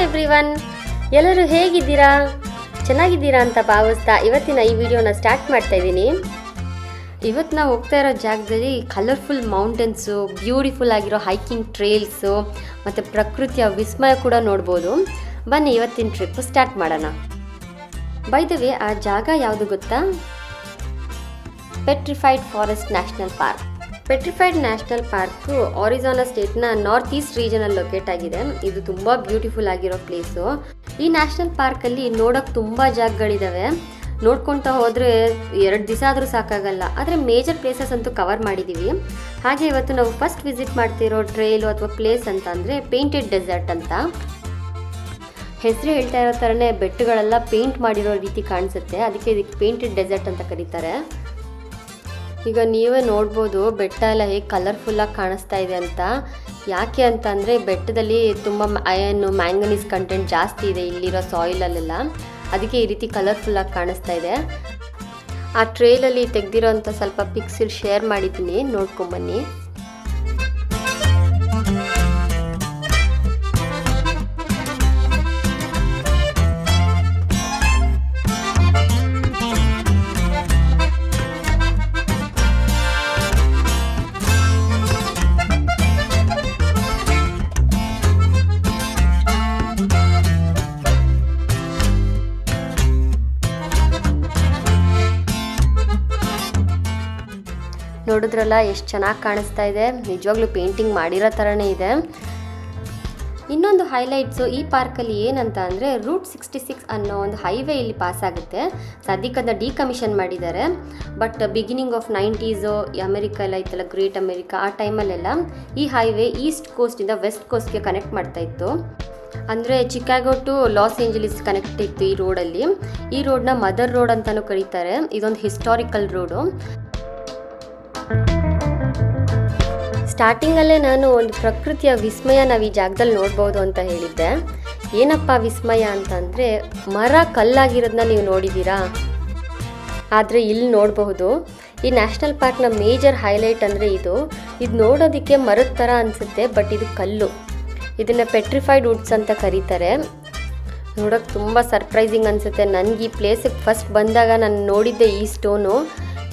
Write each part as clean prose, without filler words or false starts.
Everyone, ಎಲ್ಲರೂ ಹೇಗಿದ್ದೀರಾ? ಚೆನ್ನಾಗಿದ್ದೀರಾ ಅಂತ ಭಾವಿಸ್ತಾ ಇವತ್ತಿನ ಈ ವಿಡಿಯೋನ ಸ್ಟಾರ್ಟ್ ಮಾಡ್ತಾ ಇದ್ದೀನಿ. ಇವತ್ತು ನಾವು ಹೋಗ್ತಾ ಇರೋ ಜಾಗದಲ್ಲಿ ಕಲರ್ಫುಲ್ ಮೌಂಟೇನ್ಸು, ಬ್ಯೂಟಿಫುಲ್ ಆಗಿರೋ ಹೈಕಿಂಗ್ ಟ್ರೇಲ್ಸು ಮತ್ತು ಪ್ರಕೃತಿಯ ವಿಸ್ಮಯ ಕೂಡ ನೋಡ್ಬೋದು. ಬನ್ನಿ ಇವತ್ತಿನ ಟ್ರಿಪ್ ಸ್ಟಾರ್ಟ್ ಮಾಡೋಣ. ಬೈ ದ ವೇ, ಆ ಜಾಗ ಯಾವುದು ಗೊತ್ತಾ? Petrified forest national park. Petrified national park Arizona ಸ್ಟೇಟ್ನ ನಾರ್ತ್ ಈಸ್ಟ್ ರೀಜನಲ್ಲಿ ಲೊಕೇಟ್ ಆಗಿದೆ. ಇದು ತುಂಬ ಬ್ಯೂಟಿಫುಲ್ ಆಗಿರೋ ಪ್ಲೇಸು. ಈ ನ್ಯಾಷನಲ್ ಪಾರ್ಕಲ್ಲಿ ನೋಡೋಕ್ಕೆ ತುಂಬ ಜಾಗಗಳಿದ್ದಾವೆ. ನೋಡ್ಕೊತಾ ಹೋದರೆ 2 ದಿವಸ ಆದರೂ ಸಾಕಾಗಲ್ಲ. ಆದರೆ ಮೇಜರ್ ಪ್ಲೇಸಸ್ ಅಂತೂ ಕವರ್ ಮಾಡಿದ್ದೀವಿ. ಹಾಗೆ ಇವತ್ತು ನಾವು ಫಸ್ಟ್ ವಿಸಿಟ್ ಮಾಡ್ತಿರೋ ಟ್ರೇಲು ಅಥವಾ ಪ್ಲೇಸ್ ಅಂತ ಅಂದರೆ ಪೇಂಟೆಡ್ ಡೆಸರ್ಟ್ ಅಂತ. ಹೆಸರು ಹೇಳ್ತಾ ಇರೋ ಥರನೇ ಬೆಟ್ಟಗಳೆಲ್ಲ ಪೇಂಟ್ ಮಾಡಿರೋ ರೀತಿ ಕಾಣಿಸುತ್ತೆ, ಅದಕ್ಕೆ ಇದಕ್ಕೆ ಪೇಂಟೆಡ್ ಡೆಸರ್ಟ್ ಅಂತ ಕರೀತಾರೆ. ಈಗ ನೀವೇ ನೋಡ್ಬೋದು ಬೆಟ್ಟ ಎಲ್ಲ ಹೇಗೆ ಕಲರ್ಫುಲ್ಲಾಗಿ ಕಾಣಿಸ್ತಾ ಇದೆ ಅಂತ. ಯಾಕೆ ಅಂತಂದರೆ ಬೆಟ್ಟದಲ್ಲಿ ತುಂಬ ಅಯನ್ನು, ಮ್ಯಾಂಗನೀಸ್ ಕಂಟೆಂಟ್ ಜಾಸ್ತಿ ಇದೆ ಇಲ್ಲಿರೋ ಸಾಯಿಲಲ್ಲೆಲ್ಲ, ಅದಕ್ಕೆ ಈ ರೀತಿ ಕಲರ್ಫುಲ್ಲಾಗಿ ಕಾಣಿಸ್ತಾ ಇದೆ. ಆ ಟ್ರೇಲಲ್ಲಿ ತೆಗೆದಿರೋ ಅಂಥ ಸ್ವಲ್ಪ ಪಿಕ್ಸ್ ಇಲ್ಲಿ ಶೇರ್ ಮಾಡಿದ್ದೀನಿ, ನೋಡ್ಕೊಂಬನ್ನಿ. ನೋಡಿದ್ರಲ್ಲ ಎಷ್ಟು ಚೆನ್ನಾಗಿ ಕಾಣಿಸ್ತಾ ಇದೆ, ನಿಜವಾಗ್ಲೂ ಪೇಂಟಿಂಗ್ ಮಾಡಿರೋ ಥರನೇ ಇದೆ. ಇನ್ನೊಂದು ಹೈಲೈಟ್ಸು ಈ ಪಾರ್ಕಲ್ಲಿ ಏನಂತ ಅಂದರೆ ರೂಟ್ 66 ಅನ್ನೋ ಒಂದು ಹೈವೇ ಇಲ್ಲಿ ಪಾಸ್ ಆಗುತ್ತೆ. ಸದ್ಯಕ್ಕದನ್ನ ಡಿಕಮಿಷನ್ ಮಾಡಿದ್ದಾರೆ. But beginning of 90s America ಎಲ್ಲ ಇತ್ತಲ್ಲ, ಗ್ರೇಟ್ ಅಮೆರಿಕ, ಆ ಟೈಮಲ್ಲೆಲ್ಲ ಈ ಹೈವೇ ಈಸ್ಟ್ ಕೋಸ್ಟಿಂದ ವೆಸ್ಟ್ ಕೋಸ್ಟ್ಗೆ ಕನೆಕ್ಟ್ ಮಾಡ್ತಾ ಇತ್ತು. ಅಂದರೆ Chicago to Los Angeles connect ಇತ್ತು ಈ ರೋಡಲ್ಲಿ. ಈ ರೋಡ್ನ ಮದರ್ ರೋಡ್ ಅಂತಲೂ ಕರೀತಾರೆ. ಇದೊಂದು ಹಿಸ್ಟಾರಿಕಲ್ ರೋಡು. ಸ್ಟಾರ್ಟಿಂಗಲ್ಲೇ ನಾನು ಒಂದು ಪ್ರಕೃತಿಯ ವಿಸ್ಮಯ ನಾವು ಈ ಜಾಗದಲ್ಲಿ ನೋಡ್ಬೋದು ಅಂತ ಹೇಳಿದ್ದೆ. ಏನಪ್ಪ ವಿಸ್ಮಯ ಅಂತಂದರೆ, ಮರ ಕಲ್ಲಾಗಿರೋದನ್ನ ನೀವು ನೋಡಿದ್ದೀರಾ? ಆದರೆ ಇಲ್ಲಿ ನೋಡಬಹುದು. ಈ ನ್ಯಾಷನಲ್ ಪಾರ್ಕ್ನ ಮೇಜರ್ ಹೈಲೈಟ್ ಅಂದರೆ ಇದು ನೋಡೋದಕ್ಕೆ ಮರದ ಥರ ಅನಿಸುತ್ತೆ, ಬಟ್ ಇದು ಕಲ್ಲು. ಇದನ್ನು ಪೆಟ್ರಿಫೈಡ್ ವುಡ್ಸ್ ಅಂತ ಕರೀತಾರೆ. ನೋಡೋಕ್ಕೆ ತುಂಬ ಸರ್ಪ್ರೈಸಿಂಗ್ ಅನಿಸುತ್ತೆ. ನನಗೆ ಈ ಪ್ಲೇಸಿಗೆ ಫಸ್ಟ್ ಬಂದಾಗ ನಾನು ನೋಡಿದ್ದೆ ಈ ಸ್ಟೋನು.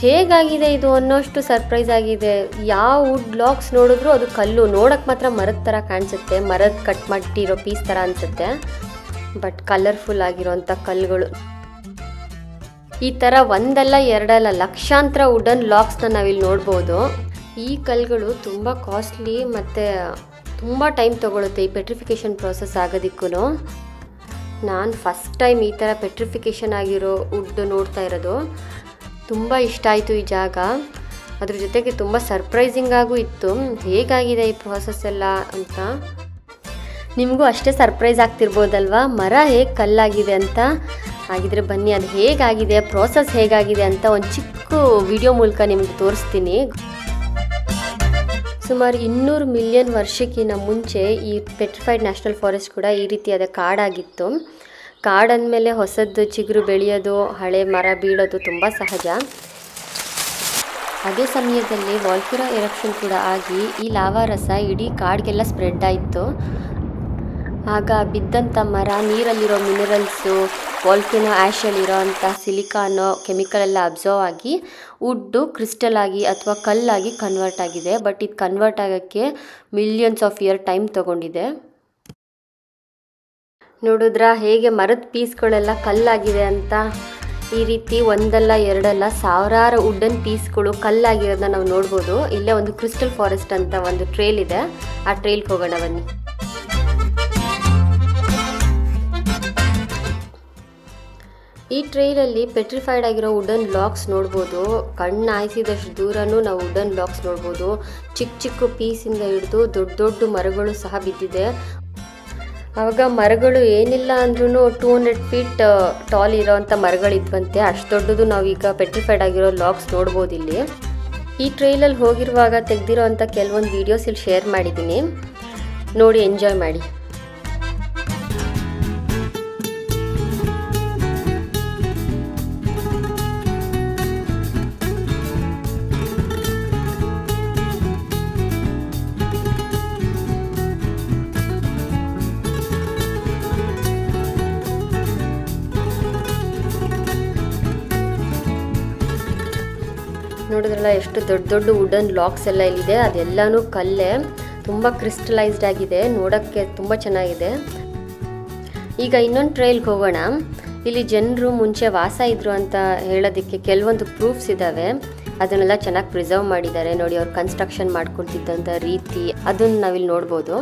ಹೇಗಾಗಿದೆ ಇದು ಅನ್ನೋಷ್ಟು ಸರ್ಪ್ರೈಸ್ ಆಗಿದೆ. ಯಾವ ವುಡ್ ಬ್ಲಾಕ್ಸ್ ನೋಡಿದ್ರು ಅದು ಕಲ್ಲು, ನೋಡೋಕ್ಕೆ ಮಾತ್ರ ಮರದ ಥರ ಕಾಣಿಸುತ್ತೆ, ಮರದ ಕಟ್ ಮಾಡಿರೋ ಪೀಸ್ ಥರ ಅನಿಸುತ್ತೆ, ಬಟ್ ಕಲರ್ಫುಲ್ ಆಗಿರೋಂಥ ಕಲ್ಲುಗಳು. ಈ ಥರ ಒಂದಲ್ಲ ಎರಡಲ್ಲ ಲಕ್ಷಾಂತರ ವುಡನ್ ಬ್ಲಾಕ್ಸ್ನ ನಾವಿಲ್ಲಿ ನೋಡ್ಬೋದು. ಈ ಕಲ್ಲುಗಳು ತುಂಬ ಕಾಸ್ಟ್ಲಿ ಮತ್ತು ತುಂಬ ಟೈಮ್ ತೊಗೊಳುತ್ತೆ ಈ ಪೆಟ್ರಿಫಿಕೇಷನ್ ಪ್ರೋಸೆಸ್ ಆಗೋದಕ್ಕೂ. ನಾನು ಫಸ್ಟ್ ಟೈಮ್ ಈ ಥರ ಪೆಟ್ರಿಫಿಕೇಷನ್ ಆಗಿರೋ ವುಡ್ ನೋಡ್ತಾ ಇರೋದು. ತುಂಬ ಇಷ್ಟ ಆಯಿತು ಈ ಜಾಗ. ಅದ್ರ ಜೊತೆಗೆ ತುಂಬ ಸರ್ಪ್ರೈಸಿಂಗ್ ಆಗೂ ಇತ್ತು, ಹೇಗಾಗಿದೆ ಈ ಪ್ರೋಸೆಸ್ ಎಲ್ಲ ಅಂತ. ನಿಮಗೂ ಅಷ್ಟೇ ಸರ್ಪ್ರೈಸ್ ಆಗ್ತಿರ್ಬೋದಲ್ವಾ, ಮರ ಹೇಗೆ ಕಲ್ಲಾಗಿದೆ ಅಂತ. ಹಾಗಿದ್ರೆ ಬನ್ನಿ, ಅದು ಹೇಗಾಗಿದೆ, ಪ್ರೋಸೆಸ್ ಹೇಗಾಗಿದೆ ಅಂತ ಒಂದು ಚಿಕ್ಕ ವಿಡಿಯೋ ಮೂಲಕ ನಿಮಗೆ ತೋರಿಸ್ತೀನಿ. ಸುಮಾರು 200 ಮಿಲಿಯನ್ ವರ್ಷಕ್ಕಿಂತ ಮುಂಚೆ ಈ ಪೆಟ್ರಿಫೈಡ್ ನ್ಯಾಷನಲ್ ಫಾರೆಸ್ಟ್ ಕೂಡ ಈ ರೀತಿಯಾದ ಕಾಡಾಗಿತ್ತು. ಕಾಡಂದಮೇಲೆ ಹೊಸದು ಚಿಗುರು ಬೆಳೆಯೋದು, ಹಳೆ ಮರ ಬೀಳೋದು ತುಂಬ ಸಹಜ. ಅದೇ ಸಮಯದಲ್ಲಿ ವಾಲ್ಕೆನೋ ಎರಪ್ಷನ್ ಕೂಡ ಆಗಿ ಈ ಲಾವಾ ರಸ ಇಡೀ ಕಾಡಿಗೆಲ್ಲ ಸ್ಪ್ರೆಡ್ ಆಯಿತು. ಆಗ ಬಿದ್ದಂಥ ಮರ, ನೀರಲ್ಲಿರೋ ಮಿನರಲ್ಸು, ವಾಲ್ಕೆನೋ ಆ್ಯಶಲ್ಲಿರೋ ಅಂಥ ಸಿಲಿಕಾನೋ ಕೆಮಿಕಲ್ ಎಲ್ಲ ಅಬ್ಸರ್ವ್ ಆಗಿ ವುಡ್ಡು ಕ್ರಿಸ್ಟಲ್ ಆಗಿ ಅಥವಾ ಕಲ್ಲಾಗಿ ಕನ್ವರ್ಟ್ ಆಗಿದೆ. ಬಟ್ ಇದು ಕನ್ವರ್ಟ್ ಆಗೋಕ್ಕೆ ಮಿಲಿಯನ್ಸ್ ಆಫ್ ಇಯರ್ ಟೈಮ್ ತೊಗೊಂಡಿದೆ. ನೋಡಿದ್ರಾ ಹೇಗೆ ಮರದ ಪೀಸ್ಗಳೆಲ್ಲ ಕಲ್ಲಾಗಿದೆ ಅಂತ. ಈ ರೀತಿ ಒಂದಲ್ಲ ಎರಡಲ್ಲ ಸಾವಿರಾರು ವುಡನ್ ಪೀಸ್ಗಳು ಕಲ್ಲಾಗಿರೋದನ್ನ ನಾವು ನೋಡ್ಬೋದು. ಇಲ್ಲೇ ಒಂದು ಕ್ರಿಸ್ಟಲ್ ಫಾರೆಸ್ಟ್ ಅಂತ ಒಂದು ಟ್ರೇಲ್ ಇದೆ, ಆ ಟ್ರೇಲ್ಗೆ ಹೋಗೋಣ ಬನ್ನಿ. ಈ ಟ್ರೇಲಲ್ಲಿ ಪೆಟ್ರಿಫೈಡ್ ಆಗಿರೋ ವುಡನ್ ಬ್ಲಾಕ್ಸ್ ನೋಡ್ಬೋದು. ಕಣ್ಣು ಆಯಿಸಿದಷ್ಟು ದೂರನೂ ನಾವು ವುಡನ್ ಬ್ಲಾಕ್ಸ್ ನೋಡ್ಬೋದು. ಚಿಕ್ಕ ಚಿಕ್ಕ ಪೀಸಿಂದ ಹಿಡಿದು ದೊಡ್ಡ ದೊಡ್ಡ ಮರಗಳು ಸಹ ಬಿದ್ದಿದೆ. ಆವಾಗ ಮರಗಳು ಏನಿಲ್ಲ ಅಂದ್ರೂ 200 ಫೀಟ್ ಟಾಲ್ ಇರೋವಂಥ ಮರಗಳಿದ್ವಂತೆ. ಅಷ್ಟು ದೊಡ್ಡದು ನಾವೀಗ ಪೆಟ್ರಿಫೈಡ್ ಆಗಿರೋ ಲಾಕ್ಸ್ ನೋಡ್ಬೋದು ಇಲ್ಲಿ. ಈ ಟ್ರೇಲಲ್ಲಿ ಹೋಗಿರುವಾಗ ತೆಗೆದಿರೋ ಅಂಥ ಕೆಲವೊಂದು ವೀಡಿಯೋಸ್ ಇಲ್ಲಿ ಶೇರ್ ಮಾಡಿದ್ದೀನಿ, ನೋಡಿ ಎಂಜಾಯ್ ಮಾಡಿ. ನೋಡಿದ್ರಲ್ಲ ಎಷ್ಟು ದೊಡ್ಡ ದೊಡ್ಡ ವುಡನ್ ಲಾಕ್ಸ್ ಎಲ್ಲ ಇಲ್ಲಿದೆ, ಅದೆಲ್ಲನೂ ಕಲ್ಲೇ, ತುಂಬ ಕ್ರಿಸ್ಟಲೈಸ್ಡ್ ಆಗಿದೆ, ನೋಡೋಕ್ಕೆ ತುಂಬ ಚೆನ್ನಾಗಿದೆ. ಈಗ ಇನ್ನೊಂದು ಟ್ರೈಲ್ಗೆ ಹೋಗೋಣ. ಇಲ್ಲಿ ಜನರು ಮುಂಚೆ ವಾಸ ಇದ್ರು ಅಂತ ಹೇಳೋದಕ್ಕೆ ಕೆಲವೊಂದು ಪ್ರೂಫ್ಸ್ ಇದ್ದಾವೆ, ಅದನ್ನೆಲ್ಲ ಚೆನ್ನಾಗಿ ಪ್ರಿಸರ್ವ್ ಮಾಡಿದ್ದಾರೆ ನೋಡಿ. ಅವ್ರು ಕನ್ಸ್ಟ್ರಕ್ಷನ್ ಮಾಡ್ಕೊಳ್ತಿದ್ದಂಥ ರೀತಿ ಅದನ್ನು ನಾವಿಲ್ಲಿ ನೋಡ್ಬೋದು.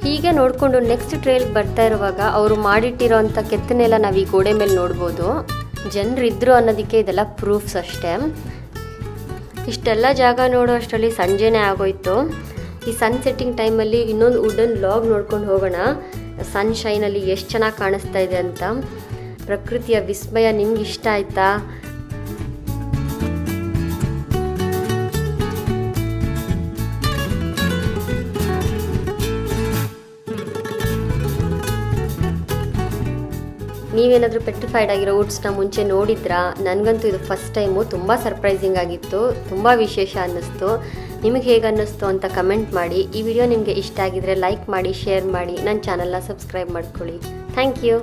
ಹೀಗೆ ನೋಡಿಕೊಂಡು ನೆಕ್ಸ್ಟ್ ಟ್ರೈಲ್ಗೆ ಬರ್ತಾ ಇರುವಾಗ ಅವರು ಮಾಡಿಟ್ಟಿರೋ ಅಂಥ ಕೆತ್ತನೆಲ್ಲ ನಾವು ಈ ಗೋಡೆ ಮೇಲೆ ನೋಡ್ಬೋದು. ಜನರಿದ್ರು ಅನ್ನೋದಕ್ಕೆ ಇದೆಲ್ಲ ಪ್ರೂಫ್ಸ್ ಅಷ್ಟೇ. ಇಷ್ಟೆಲ್ಲ ಜಾಗ ನೋಡೋ ಅಷ್ಟರಲ್ಲಿ ಸಂಜೆನೇ ಆಗೋಯ್ತು. ಈ ಸನ್ಸೆಟ್ಟಿಂಗ್ ಟೈಮಲ್ಲಿ ಇನ್ನೊಂದು ವುಡನ್ ಲಾಗ್ ನೋಡ್ಕೊಂಡು ಹೋಗೋಣ, ಸನ್ಶೈನಲ್ಲಿ ಎಷ್ಟು ಚೆನ್ನಾಗಿ ಕಾಣಿಸ್ತಾ ಇದೆ ಅಂತ. ಪ್ರಕೃತಿಯ ವಿಸ್ಮಯ ನಿಮ್ಗೆ ಇಷ್ಟ ಆಯ್ತಾ? ನೀವೇನಾದರೂ ಪೆಟ್ರಿಫೈಡ್ ಆಗಿರೋ ವುಡ್ಸ್ನ ಮುಂಚೆ ನೋಡಿದ್ರಾ? ನನಗಂತೂ ಇದು ಫಸ್ಟ್ ಟೈಮು, ತುಂಬ ಸರ್ಪ್ರೈಸಿಂಗ್ ಆಗಿತ್ತು, ತುಂಬ ವಿಶೇಷ ಅನ್ನಿಸ್ತು. ನಿಮಗೆ ಹೇಗೆ ಅನ್ನಿಸ್ತು ಅಂತ ಕಮೆಂಟ್ ಮಾಡಿ. ಈ ವಿಡಿಯೋ ನಿಮಗೆ ಇಷ್ಟ ಆಗಿದ್ರೆ ಲೈಕ್ ಮಾಡಿ, ಶೇರ್ ಮಾಡಿ, ನನ್ನ ಚಾನಲ್ನ ಸಬ್ಸ್ಕ್ರೈಬ್ ಮಾಡ್ಕೊಳ್ಳಿ. Thank you.